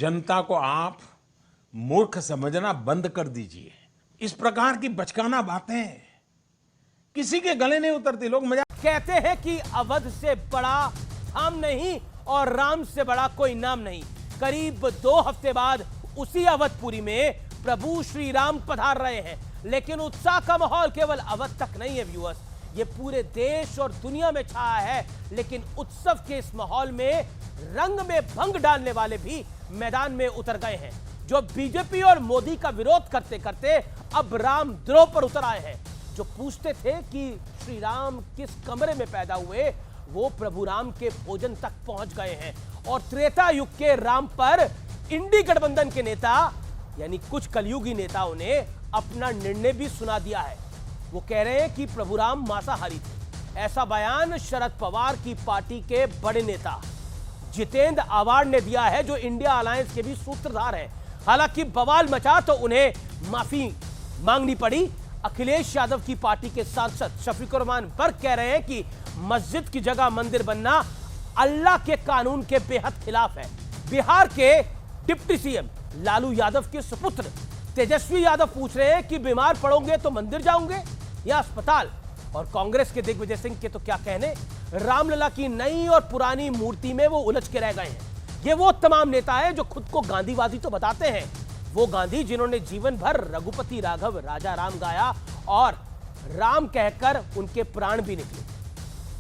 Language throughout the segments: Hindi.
जनता को आप मूर्ख समझना बंद कर दीजिए। इस प्रकार की बचकाना बातें किसी के गले नहीं उतरती। लोग मजाक कहते हैं कि अवध से बड़ा धाम नहीं और राम से बड़ा कोई नाम नहीं। करीब 2 हफ्ते बाद उसी अवधपुरी में प्रभु श्री राम पधार रहे हैं, लेकिन उत्साह का माहौल केवल अवध तक नहीं है व्यूअर्स, ये पूरे देश और दुनिया में छाया है। लेकिन उत्सव के इस माहौल में रंग में भंग डालने वाले भी मैदान में उतर गए हैं, जो बीजेपी और मोदी का विरोध करते करते अब राम द्रोह पर उतर आए हैं। जो पूछते थे कि श्री राम किस कमरे में पैदा हुए, वो प्रभु राम के भोजन तक पहुंच गए हैं। और त्रेता युग के राम पर इंडी गठबंधन के नेता यानी कुछ कलयुगी नेताओं ने अपना निर्णय भी सुना दिया है। वो कह रहे हैं कि प्रभु राम मांसाहारी थे। ऐसा बयान शरद पवार की पार्टी के बड़े नेता जितेंद्र आवाड़ ने दिया है, जो इंडिया अलायंस के भी सूत्रधार हैं। हालांकि बवाल मचा तो उन्हें माफी मांगनी पड़ी। अखिलेश यादव की पार्टी के सांसद शफीकुर रहमान बर्क कह रहे हैं कि मस्जिद की जगह मंदिर बनना अल्लाह के कानून के बेहद खिलाफ है। बिहार के डिप्टी सीएम लालू यादव के सुपुत्र तेजस्वी यादव पूछ रहे हैं कि बीमार पड़ोगे तो मंदिर जाओगे या अस्पताल। और कांग्रेस के दिग्विजय सिंह के तो क्या कहने, रामलला की नई और पुरानी मूर्ति में वो उलझ के रह गए हैं। ये वो तमाम नेता हैं जो खुद को गांधीवादी तो बताते हैं, वो गांधी जिन्होंने जीवन भर रघुपति राघव राजा राम गाया और राम कहकर उनके प्राण भी निकले।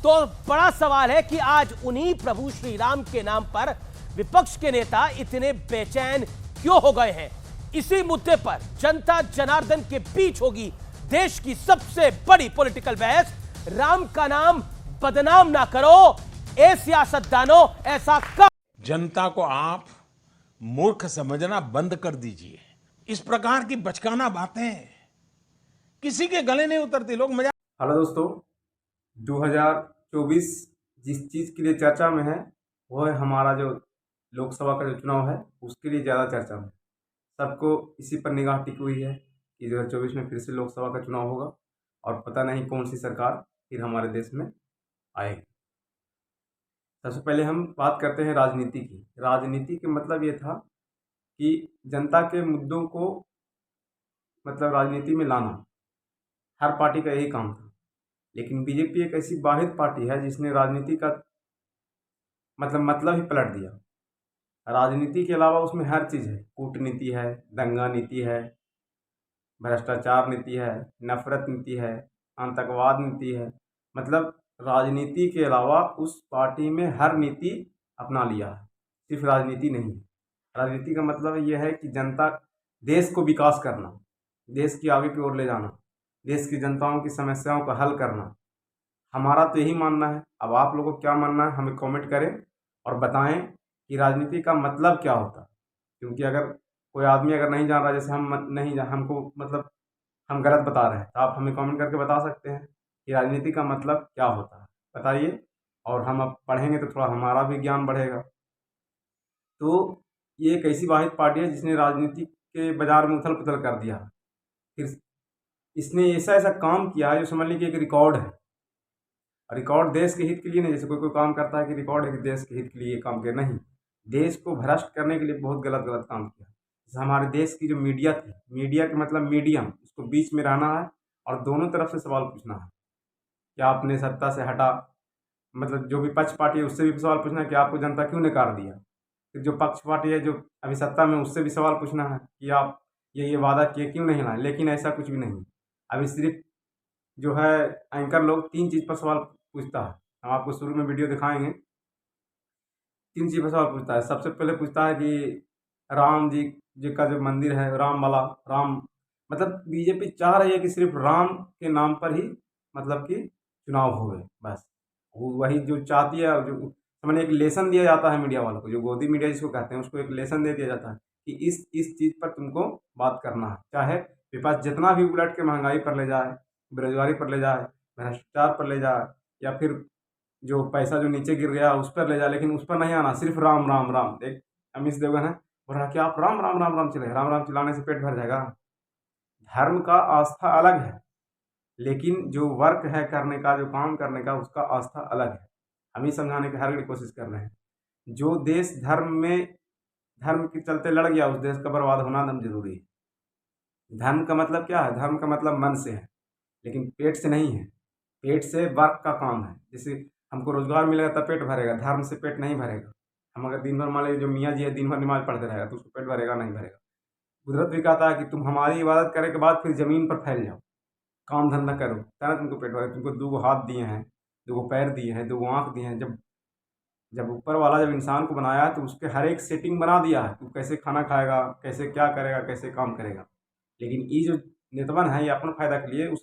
तो बड़ा सवाल है कि आज उन्हीं प्रभु श्री राम के नाम पर विपक्ष के नेता इतने बेचैन क्यों हो गए हैं। इसी मुद्दे पर जनता जनार्दन के बीच होगी देश की सबसे बड़ी पॉलिटिकल बहस। राम का नाम बदनाम ना करो, ए सियासतदानों, ऐसा कब। जनता को आप मूर्ख समझना बंद कर दीजिए। इस प्रकार की बचकाना बातें किसी के गले नहीं उतरती। लोग मजाक। हेलो दोस्तों, 2024 जिस चीज़ के लिए चर्चा में है वो है हमारा जो लोकसभा का जो चुनाव है, उसके लिए ज़्यादा चर्चा में। सबको इसी पर निगाह टिकी हुई है कि 2024 में फिर से लोकसभा का चुनाव होगा और पता नहीं कौन सी सरकार फिर हमारे देश में आएगी। सबसे पहले हम बात करते हैं राजनीति की। राजनीति के मतलब ये था कि जनता के मुद्दों को मतलब राजनीति में लाना, हर पार्टी का यही काम था। लेकिन बीजेपी एक ऐसी वाहिद पार्टी है जिसने राजनीति का मतलब ही पलट दिया। राजनीति के अलावा उसमें हर चीज़ है, कूटनीति है, दंगा नीति है, भ्रष्टाचार नीति है, नफरत नीति है, आतंकवाद नीति है। मतलब राजनीति के अलावा उस पार्टी में हर नीति अपना लिया है, सिर्फ राजनीति नहीं। राजनीति का मतलब यह है कि जनता, देश को विकास करना, देश की आगे की ओर ले जाना, देश की जनताओं की समस्याओं का हल करना। हमारा तो यही मानना है। अब आप लोगों को क्या मानना है हमें कमेंट करें और बताएं कि राजनीति का मतलब क्या होता है। क्योंकि अगर कोई आदमी अगर नहीं जान रहा, जैसे हम नहीं हमको मतलब हम गलत बता रहे हैं, तो आप हमें कमेंट करके बता सकते हैं कि राजनीति का मतलब क्या होता है, बताइए। और हम अब पढ़ेंगे तो थोड़ा हमारा भी ज्ञान बढ़ेगा। तो ये एक ऐसी वाहिद पार्टी है जिसने राजनीति के बाजार में उथल पुथल कर दिया। फिर इसने ऐसा काम किया है जो समझ लीजिए एक रिकॉर्ड है। रिकॉर्ड देश के हित के लिए नहीं, जैसे कोई काम करता है कि रिकॉर्ड है कि देश के हित के लिए काम किया, नहीं, देश को भ्रष्ट करने के लिए बहुत गलत काम किया। जैसे हमारे देश की जो मीडिया थी, मीडिया के मतलब मीडियम, इसको बीच में रहना है और दोनों तरफ से सवाल पूछना है कि आपने सत्ता से हटा, मतलब जो विपक्ष पार्टी है उससे भी सवाल पूछना है कि आपको जनता क्यों नकार दिया। फिर जो पक्ष पार्टी है जो अभी सत्ता में, उससे भी सवाल पूछना है कि आप ये वादा किए क्यों नहीं लाए। लेकिन ऐसा कुछ भी नहीं। अभी सिर्फ जो है एंकर लोग 3 चीज़ पर सवाल पूछता है। हम आपको शुरू में वीडियो दिखाएंगे। 3 चीज़ पर सवाल पूछता है। सबसे पहले पूछता है कि राम जी का जो मंदिर है, राम वाला, राम मतलब बीजेपी चाह रही है कि सिर्फ राम के नाम पर ही मतलब कि चुनाव हो गए, बस वही जो चाहती है। जो समझिए एक लेसन दिया जाता है मीडिया वालों को, जो गोदी मीडिया जिसको कहते हैं, उसको एक लेसन दे दिया जाता है कि इस चीज़ पर तुमको बात करना है। चाहे विपक्ष जितना भी उलट के महंगाई पर ले जाए, बेरोजगारी पर ले जाए, भ्रष्टाचार पर ले जाए, या फिर जो पैसा जो नीचे गिर गया उस पर ले जाए, लेकिन उस पर नहीं आना। सिर्फ राम राम राम। एक अमित देवगन है, बोल रहा कि आप राम राम राम राम चले, राम राम चिल्लाने से पेट भर जाएगा। धर्म का आस्था अलग है, लेकिन जो वर्क है करने का, जो काम करने का, उसका आस्था अलग है। हम ही समझाने की हर घड़ी कोशिश कर रहे हैं। जो देश धर्म में धर्म के चलते लड़ गया, उस देश का बर्बाद होना एकदम जरूरी है। धर्म का मतलब क्या है? धर्म का मतलब मन से है, लेकिन पेट से नहीं है। पेट से वर्क का काम है। जैसे हमको रोजगार मिलेगा तब पेट भरेगा, धर्म से पेट नहीं भरेगा। हम अगर दिन भर मान लीजिए जो मियाँ जी है दिन भर नमाज पढ़ते रहेगा तो उसको पेट भरेगा नहीं भरेगा। कुदरत भी कहता है कि तुम हमारी इबादत करने के बाद फिर जमीन पर फैल जाओ, काम धंधा करो, तब तुमको पेट भरे। तुमको 2 हाथ दिए हैं, 2 पैर दिए हैं, 2 आँख दिए हैं। जब जब ऊपर वाला जब इंसान को बनाया है तो उसके हर एक सेटिंग बना दिया है, तू कैसे खाना खाएगा, कैसे क्या करेगा, कैसे काम करेगा। लेकिन ये जो नेतवन है ये अपना फायदा के लिए उस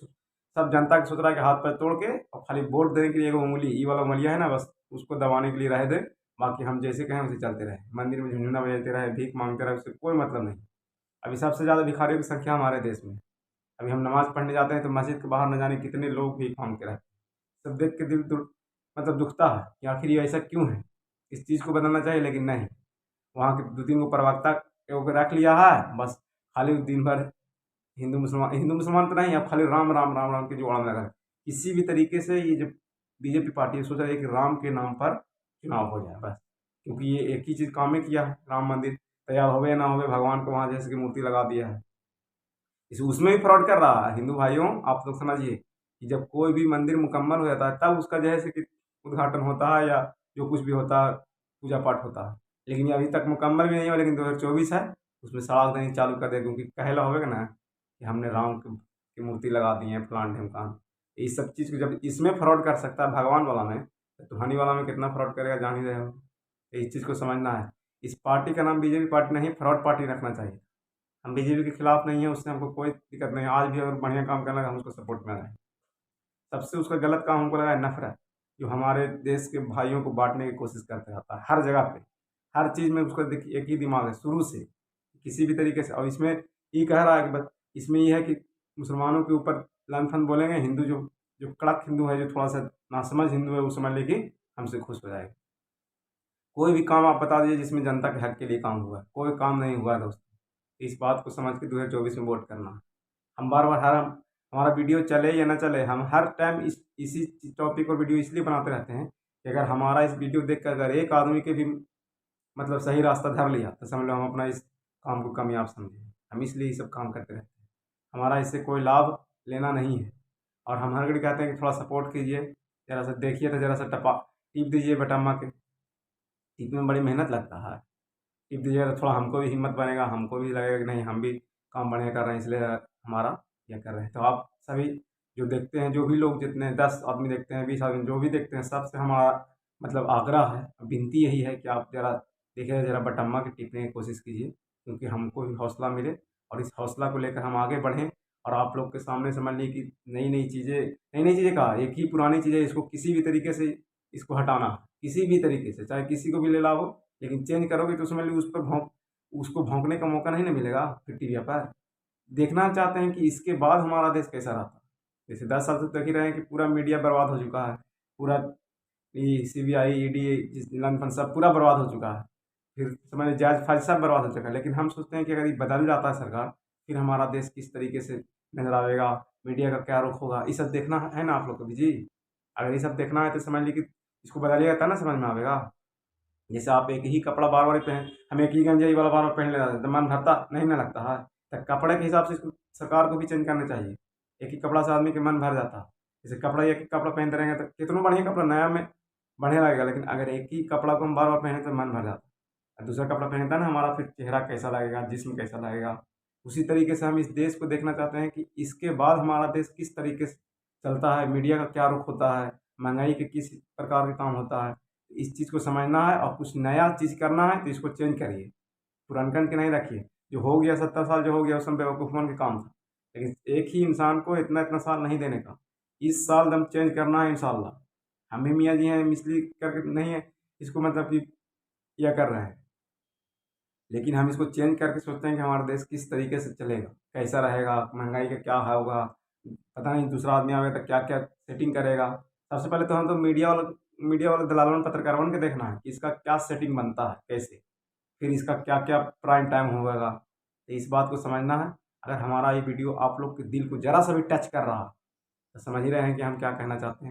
सब जनता के सोच रहा है कि हाथ पैर तोड़ के और खाली वोट देने के लिए एगो उंगली ये वाला उंगलिया है ना, बस उसको दबाने के लिए रह दे। बाकी हम जैसे कहें वैसे चलते रहे, मंदिर में झुनझुना बजाते रहे, भीख मांगते रहे, उससे कोई मतलब नहीं। अभी सबसे ज़्यादा भिखारियों की संख्या हमारे देश में। अभी हम नमाज़ पढ़ने जाते हैं तो मस्जिद के बाहर न जाने कितने लोग भीख मांगते रहते हैं। सब देख के दिल मतलब दुखता है कि आखिर ये ऐसा क्यों है। इस चीज़ को बदलना चाहिए, लेकिन नहीं। वहाँ के 2-3 गो प्रवक्ता को रख लिया है, बस खाली दिन भर हिंदू मुसलमान तो नहीं, अब खाली राम राम राम राम की जोड़ा लगा है। किसी भी तरीके से ये जो बीजेपी पार्टी सोच रही है कि राम के नाम पर चुनाव हो जाए बस, क्योंकि ये एक ही चीज़ काम में किया है, राम मंदिर तैयार होवे ना होवे भगवान को वहाँ जैसे कि मूर्ति लगा दिया है। इस उसमें भी फ्रॉड कर रहा है। हिंदू भाइयों आप लोग समझिए कि जब कोई भी मंदिर मुकम्मल हो जाता है तब उसका जैसे कि उद्घाटन होता है या जो कुछ भी होता है पूजा पाठ होता है, लेकिन ये अभी तक मुकम्मल भी नहीं हुआ। लेकिन 2024 है, उसमें सड़ाक देनी चालू कर दे, क्योंकि कहला होगा ना कि हमने राम की मूर्ति लगा दी है फलान ढिमकान। इस सब चीज़ को जब इसमें फ्रॉड कर सकता है भगवान वाला में, तो टूहानी वाला में कितना फ्रॉड करेगा जान ही रहे हो। तो इस चीज़ को समझना है। इस पार्टी का नाम बीजेपी पार्टी नहीं, फ्रॉड पार्टी रखना चाहिए। हम बीजेपी के खिलाफ नहीं है, उससे हमको कोई दिक्कत नहीं है। आज भी अगर बढ़िया काम करना है हम उसको सपोर्ट में रहें। सबसे उसका गलत काम हमको लगा है नफरत, जो हमारे देश के भाइयों को बांटने की कोशिश करते रहता है हर जगह पे। हर चीज़ में उसका देखिए एक ही दिमाग है शुरू से, किसी भी तरीके से। और इसमें ये कह रहा है कि बस इसमें ये है कि मुसलमानों के ऊपर लंफन बोलेंगे, हिंदू जो जो कड़क हिंदू है, जो थोड़ा सा नासमझ हिंदू है, वो समझ ले कि हमसे खुश हो जाएगा। कोई भी काम आप बता दीजिए जिसमें जनता के हक के लिए काम हुआ है, कोई काम नहीं हुआ है दोस्तों। इस बात को समझ के 2024 में वोट करना है। हम बार बार हमारा वीडियो चले या ना चले, हम हर टाइम इसी टॉपिक पर वीडियो इसलिए बनाते रहते हैं कि अगर हमारा इस वीडियो देख कर अगर एक आदमी के भी मतलब सही रास्ता धर लिया तो समझ लो हम अपना इस काम को कामयाब समझे। हम इसलिए ये सब काम करते रहते हैं, हमारा इससे कोई लाभ लेना नहीं है। और हम हर घड़ी कहते हैं कि थोड़ा सपोर्ट कीजिए, ज़रा सा देखिए, तो ज़रा सा टिप दीजिए बटम्मा के। टिप में बड़ी मेहनत लगता है, टिप दीजिएगा तो थोड़ा हमको भी हिम्मत बनेगा, हमको भी लगेगा कि नहीं हम भी काम बढ़िया कर रहे हैं, इसलिए हमारा यह कर रहे हैं। तो आप सभी जो देखते हैं, जो भी लोग जितने 10 आदमी देखते हैं, 20 आदमी जो भी देखते हैं, सबसे हमारा मतलब आग्रह है, विनती यही है कि आप ज़रा देखिए, ज़रा बटम्मा की टिपने की कोशिश कीजिए, क्योंकि हमको भी हौसला मिले और इस हौसला को लेकर हम आगे बढ़ें। और आप लोग के सामने समझ लीजिए कि नई नई चीज़ें कहा, एक ही पुरानी चीज़ें, इसको किसी भी तरीके से इसको हटाना है, किसी भी तरीके से, चाहे किसी को भी ले लाओ, लेकिन चेंज करोगे तो समझ लीजिए उस पर उसको भौंकने का मौका नहीं ना मिलेगा फिर टीवी पर। देखना चाहते हैं कि इसके बाद हमारा देश कैसा रहता। जैसे 10 साल से देख ही रहे हैं कि पूरा मीडिया बर्बाद हो चुका है, पूरा ये CBI ED लंफन सब पूरा बर्बाद हो चुका है। फिर समझ लीजिए जायज़ फायज़ सब बर्बाद हो चुका है। लेकिन हम सोचते हैं कि अगर ये बदल जाता है सरकार, फिर हमारा देश किस तरीके से नज़र आएगा, मीडिया का क्या रुख होगा, ये सब देखना है ना आप लोग को भी जी। अगर ये सब देखना है तो समझ लीजिए कि इसको बदलिएगा तब ना समझ में आएगा। जैसे आप एक ही कपड़ा बार बार पहन, हम एक ही गंजी ये वाला बार बार पहन लेते हैं तो मन भरता नहीं ना लगता है। तो कपड़े के हिसाब से इसको सरकार को भी चेंज करना चाहिए। एक ही कपड़ा से आदमी के मन भर जाता है। जैसे कपड़ा एक ही कपड़ा पहनते रहेंगे तो कितना बढ़िया कपड़ा नया में बढ़िया लगेगा, लेकिन अगर एक ही कपड़ा को हम बार बार पहने तो मन भर जाता है। दूसरा कपड़ा पहनता है ना, हमारा फिर चेहरा कैसा लगेगा, जिस्म कैसा लगेगा। उसी तरीके से हम इस देश को देखना चाहते हैं कि इसके बाद हमारा देश किस तरीके से चलता है, मीडिया का क्या रुख होता है, महंगाई के किस प्रकार के काम होता है। इस चीज़ को समझना है और कुछ नया चीज़ करना है तो इसको चेंज करिए, पुरानकन के नहीं रखिए। जो हो गया 70 साल जो हो गया उस समय बेवकूफ़ों के काम था, लेकिन एक ही इंसान को इतना इतना साल नहीं देने का। इस साल दम चेंज करना है इंशाल्लाह। हम भी मियाँ जी हैं, मिसली करके नहीं है इसको मतलब कि यह कर रहे हैं, लेकिन हम इसको चेंज करके सोचते हैं कि हमारा देश किस तरीके से चलेगा, कैसा रहेगा, महंगाई का क्या होगा, पता नहीं दूसरा आदमी आएगा तो क्या क्या सेटिंग करेगा। सबसे पहले तो हम तो मीडिया वाले दलालों पत्रकारों के देखना है कि इसका क्या सेटिंग बनता है, कैसे, फिर इसका क्या क्या प्राइम टाइम होगा। तो इस बात को समझना है। अगर हमारा ये वीडियो आप लोग के दिल को ज़रा सा भी टच कर रहा तो समझ ही रहे हैं कि हम क्या कहना चाहते हैं।